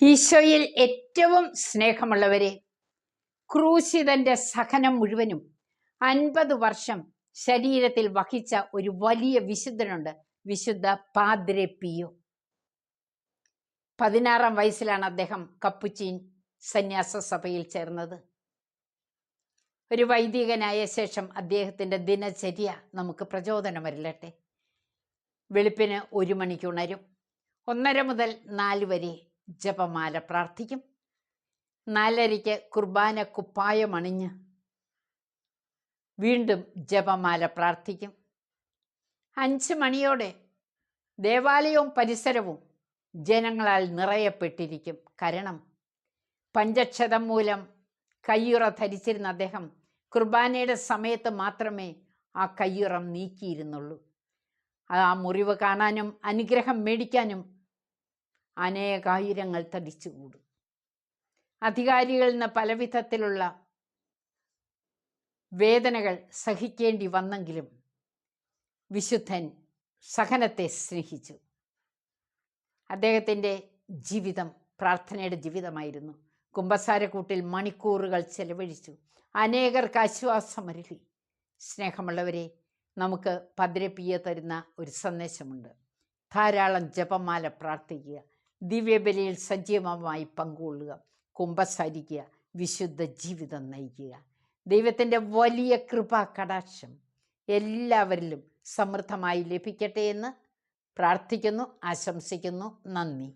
ഈശോയിൽ ഏറ്റവും സ്നേഹമുള്ളവരെ, ക്രൂശിതന്റെ സഹനം മുഴുവനും 50 വർഷം ശരീരത്തിൽ വഹിച്ച ഒരു വലിയ വിശുദ്ധനുണ്ട്, വിശുദ്ധ പാദ്രെ പിയോ. 16-ാം വയസ്സിലാണ് അദ്ദേഹം കപ്പുച്ചീൻ സന്യാസ സഭയിൽ ചേർന്നത്. ഒരു വൈദികനായ ശേഷം അദ്ദേഹത്തിൻ്റെ ദിനചര്യ നമുക്ക് പ്രചോദനമരലട്ടെ. വെളുപ്പിന് 1 മണിക്ക് ഉണരും. 1:30 മുതൽ 4 വരെ ജപമാല പ്രാർത്ഥിക്കും. 4:30 കുർബാന കുപ്പായമണിഞ്ഞ് വീണ്ടും ജപമാല പ്രാർത്ഥിക്കും. 5 മണിയോടെ ദേവാലയവും പരിസരവും ജനങ്ങളാൽ നിറയപ്പെട്ടിരിക്കും. കാരണം പഞ്ചക്ഷതം മൂലം കയ്യുറ ധരിച്ചിരുന്ന അദ്ദേഹം കുർബാനയുടെ സമയത്ത് മാത്രമേ ആ കയ്യുറം നീക്കിയിരുന്നുള്ളൂ. ആ മുറിവ് കാണാനും അനുഗ്രഹം മേടിക്കാനും അനേകായിരങ്ങൾ തടിച്ചുകൂടും. അധികാരികളിൽ നിന്ന് പലവിധത്തിലുള്ള വേദനകൾ സഹിക്കേണ്ടി വന്നെങ്കിലും വിശുദ്ധൻ സഹനത്തെ സ്നേഹിച്ചു. അദ്ദേഹത്തിൻ്റെ ജീവിതം പ്രാർത്ഥനയുടെ ജീവിതമായിരുന്നു. കുമ്പസാരക്കൂട്ടിൽ മണിക്കൂറുകൾ ചെലവഴിച്ചു. അനേകർക്ക് ആശ്വാസമരുളി. സ്നേഹമുള്ളവരെ, നമുക്ക് പാദ്രെ പിയോ തരുന്ന ഒരു സന്ദേശമുണ്ട്. ധാരാളം ജപമാല പ്രാർത്ഥിക്കുക, ദിവ്യബലിയിൽ സജീവമായി പങ്കുകൊള്ളുക, കുമ്പസാരിക്കുക, വിശുദ്ധ ജീവിതം നയിക്കുക. ദൈവത്തിൻ്റെ വലിയ കൃപാ കടാക്ഷം എല്ലാവരിലും സമൃദ്ധമായി ലഭിക്കട്ടെ എന്ന് പ്രാർത്ഥിക്കുന്നു, ആശംസിക്കുന്നു. നന്ദി.